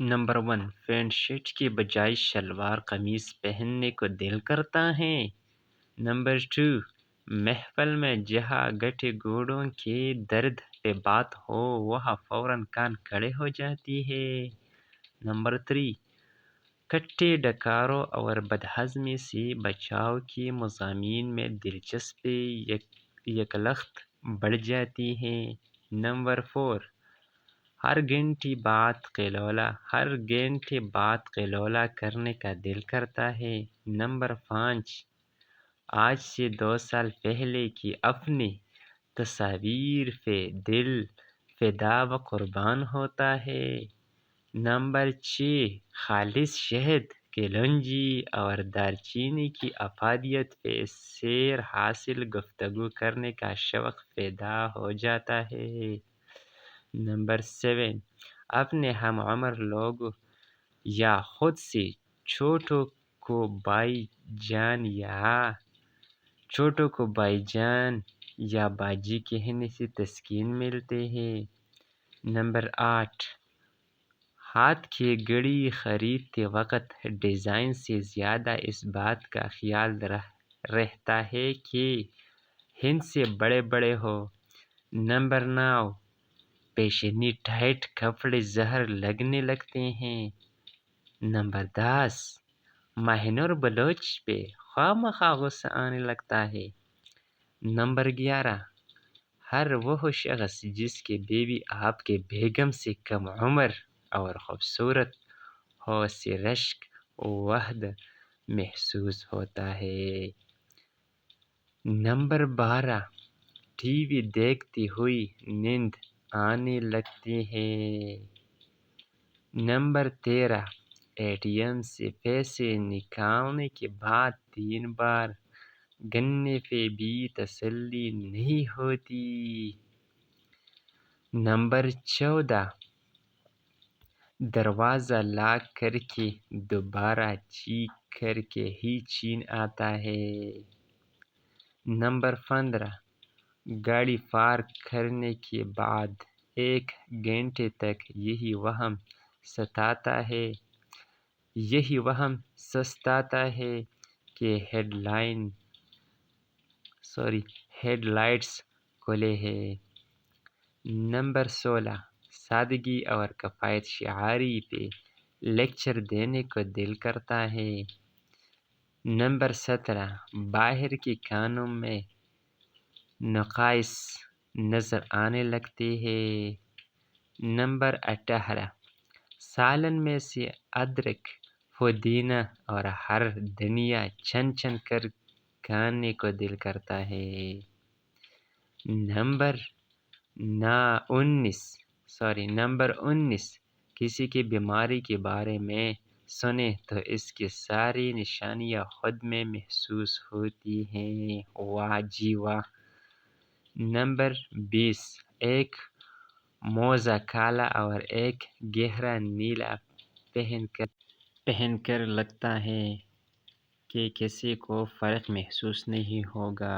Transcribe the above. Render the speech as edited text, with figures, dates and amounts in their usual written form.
Number 1، pant shirt کے بجائے شلوار قمیص پہننے کو دل کرتا ہے۔ نمبر 2، محفل میں جہاں گٹے گوڑوں کے درد پہ بات ہو وہاں فوراً کان کھڑے ہو جاتی ہے۔ نمبر 3، کٹے ڈکاروں اور بدہضمی سے بچاؤ کے مضامین میں دلچسپی یکلخت بڑھ جاتی ہے۔ نمبر 4، ہر گھنٹے بات قیلولہ کرنے کا دل کرتا ہے۔ نمبر 5، آج سے 2 سال پہلے کی اپنی تصاویر پہ دل فدا و قربان ہوتا ہے۔ نمبر 6، خالص شہد، کلونجی اور دارچینی کی افادیت پہ سیر حاصل گفتگو کرنے کا شوق پیدا ہو جاتا ہے۔ نمبر 7، اپنے ہم عمر لوگوں یا خود سے چھوٹوں کو بھائی جان یا باجی کہنے سے تسکین ملتے ہیں۔ نمبر 8، ہاتھ کی گھڑی خریدتے وقت ڈیزائن سے زیادہ اس بات کا خیال رہتا ہے کہ ہند سے بڑے ہو۔ نمبر 9، پیشانی ٹائٹ کپڑے زہر لگنے لگتے ہیں۔ نمبر 10، ماہ نور بلوچ پہ خواہ مخواہ غصہ آنے لگتا ہے۔ نمبر 11، ہر وہ شخص جس کی بیوی آپ کے بیگم سے کم عمر اور خوبصورت ہو سے رشک وحدت محسوس ہوتا ہے۔ نمبر 12، ٹی وی دیکھتے ہوئے نیند آنے لگتی ہے۔ نمبر 13، ATM سے پیسے نکالنے کے بعد 3 بار گننے پہ بھی تسلی نہیں ہوتی۔ نمبر 14، دروازہ لاک کر کے دوبارہ چیک کر کے ہی چین آتا ہے۔ نمبر 15، گاڑی پارک کرنے کے بعد 1 گھنٹے تک یہی وہم ستاتا ہے کہ ہیڈ لائٹس کھلے ہیں۔ نمبر 16، سادگی اور کفایت شعاری پہ لیکچر دینے کو دل کرتا ہے۔ نمبر 17، باہر کے کانوں میں نقائص نظر آنے لگتے ہیں۔ نمبر 18، سالن میں سے ادرک، پودینہ اور ہر دھنیا چن کر کھانے کو دل کرتا ہے۔ نمبر 19، کسی کی بیماری کے بارے میں سنیں تو اس کی ساری نشانیاں خود میں محسوس ہوتی ہیں۔ واہ جی واہ۔ نمبر 20، ایک موزہ کالا اور ایک گہرا نیلا پہن کر لگتا ہے کہ کسی کو فرق محسوس نہیں ہوگا۔